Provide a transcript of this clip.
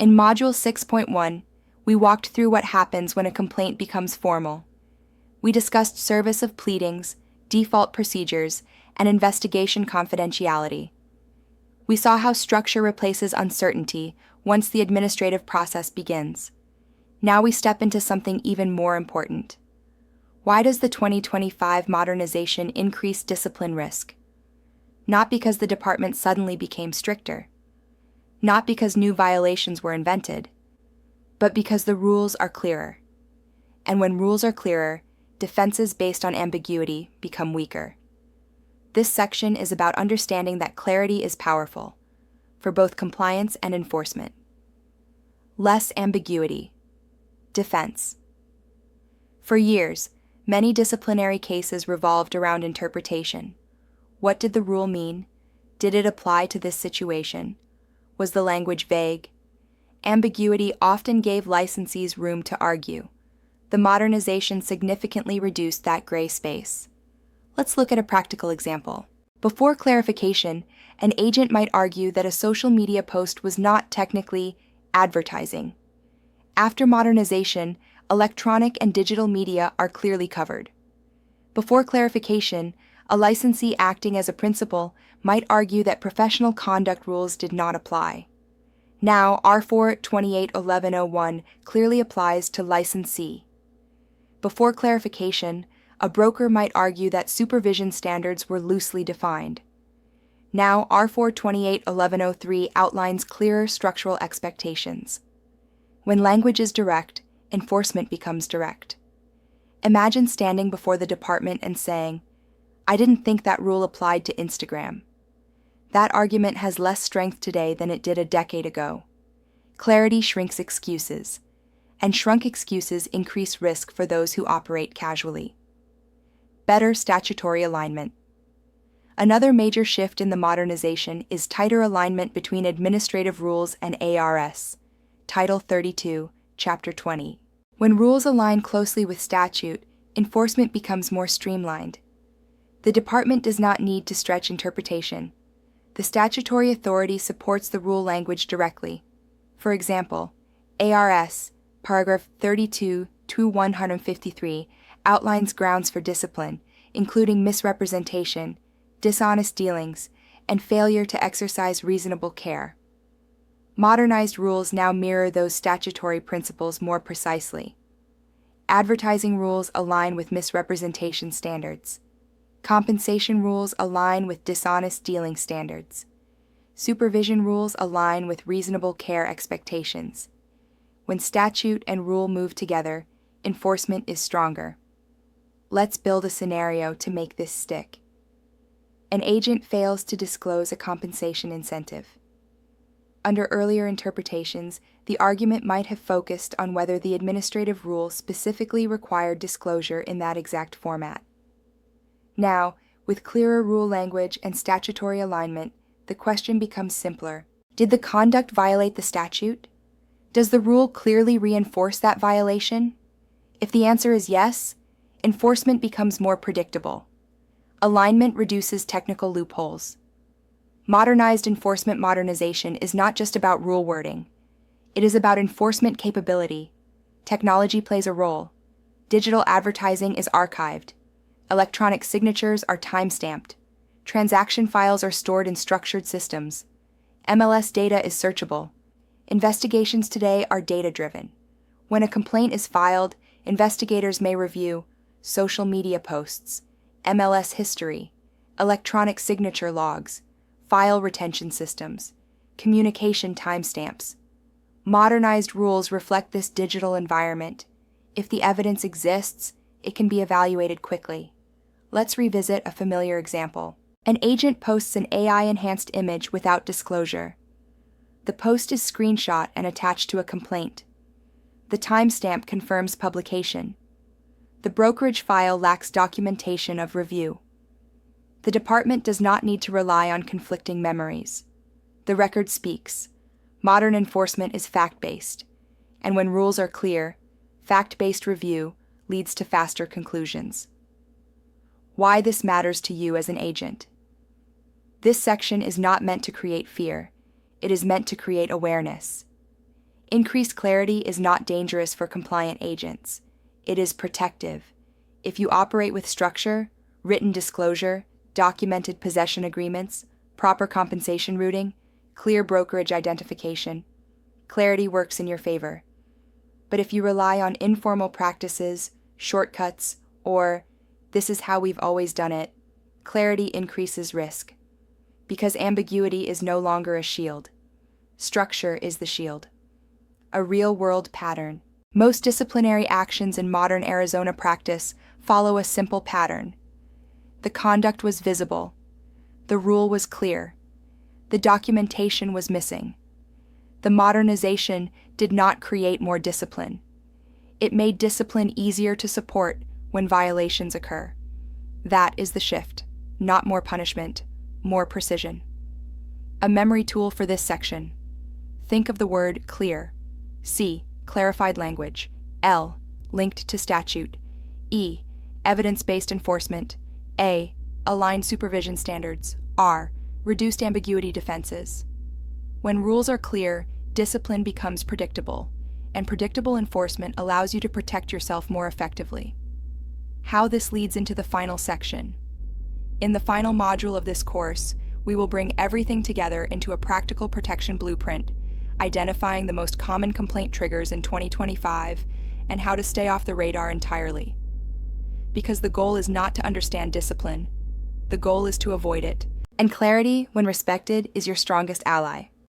In Module 6.1, we walked through what happens when a complaint becomes formal. We discussed service of pleadings, default procedures, and investigation confidentiality. We saw how structure replaces uncertainty once the administrative process begins. Now we step into something even more important. Why does the 2025 modernization increase discipline risk? Not because the department suddenly became stricter. Not because new violations were invented, but because the rules are clearer. And when rules are clearer, defenses based on ambiguity become weaker. This section is about understanding that clarity is powerful, for both compliance and enforcement. Less ambiguity. Defense. For years, many disciplinary cases revolved around interpretation. What did the rule mean? Did it apply to this situation? Was the language vague? Ambiguity often gave licensees room to argue. The modernization significantly reduced that gray space. Let's look at a practical example. Before clarification, an agent might argue that a social media post was not technically advertising. After modernization, electronic and digital media are clearly covered. Before clarification, a licensee acting as a principal might argue that professional conduct rules did not apply. Now, R4281101 clearly applies to licensee. Before clarification, a broker might argue that supervision standards were loosely defined. Now, R4281103 outlines clearer structural expectations. When language is direct, enforcement becomes direct. Imagine standing before the department and saying, "I didn't think that rule applied to Instagram." That argument has less strength today than it did a decade ago. Clarity shrinks excuses, and shrunk excuses increase risk for those who operate casually. Better statutory alignment. Another major shift in the modernization is tighter alignment between administrative rules and ARS, Title 32, Chapter 20. When rules align closely with statute, enforcement becomes more streamlined. The department does not need to stretch interpretation. The statutory authority supports the rule language directly. For example, ARS, paragraph 32-153, outlines grounds for discipline, including misrepresentation, dishonest dealings, and failure to exercise reasonable care. Modernized rules now mirror those statutory principles more precisely. Advertising rules align with misrepresentation standards. Compensation rules align with dishonest dealing standards. Supervision rules align with reasonable care expectations. When statute and rule move together, enforcement is stronger. Let's build a scenario to make this stick. An agent fails to disclose a compensation incentive. Under earlier interpretations, the argument might have focused on whether the administrative rule specifically required disclosure in that exact format. Now, with clearer rule language and statutory alignment, the question becomes simpler. Did the conduct violate the statute? Does the rule clearly reinforce that violation? If the answer is yes, enforcement becomes more predictable. Alignment reduces technical loopholes. Modernized enforcement modernization is not just about rule wording. It is about enforcement capability. Technology plays a role. Digital advertising is archived. Electronic signatures are time-stamped. Transaction files are stored in structured systems. MLS data is searchable. Investigations today are data-driven. When a complaint is filed, investigators may review social media posts, MLS history, electronic signature logs, file retention systems, communication timestamps. Modernized rules reflect this digital environment. If the evidence exists, it can be evaluated quickly. Let's revisit a familiar example. An agent posts an AI-enhanced image without disclosure. The post is screenshot and attached to a complaint. The timestamp confirms publication. The brokerage file lacks documentation of review. The department does not need to rely on conflicting memories. The record speaks. Modern enforcement is fact-based, and when rules are clear, fact-based review leads to faster conclusions. Why this matters to you as an agent. This section is not meant to create fear. It is meant to create awareness. Increased clarity is not dangerous for compliant agents. It is protective. If you operate with structure, written disclosure, documented possession agreements, proper compensation routing, clear brokerage identification, clarity works in your favor. But if you rely on informal practices, shortcuts, or "this is how we've always done it," clarity increases risk. Because ambiguity is no longer a shield. Structure is the shield. A real-world pattern. Most disciplinary actions in modern Arizona practice follow a simple pattern. The conduct was visible. The rule was clear. The documentation was missing. The modernization did not create more discipline. It made discipline easier to support when violations occur. That is the shift. Not more punishment, more precision. A memory tool for this section. Think of the word clear. C, clarified language. L, linked to statute. E, evidence-based enforcement. A, aligned supervision standards. R, reduced ambiguity defenses. When rules are clear, discipline becomes predictable, and predictable enforcement allows you to protect yourself more effectively. How this leads into the final section. In the final module of this course, we will bring everything together into a practical protection blueprint, identifying the most common complaint triggers in 2025 and how to stay off the radar entirely. Because the goal is not to understand discipline, the goal is to avoid it, and clarity, when respected, is your strongest ally.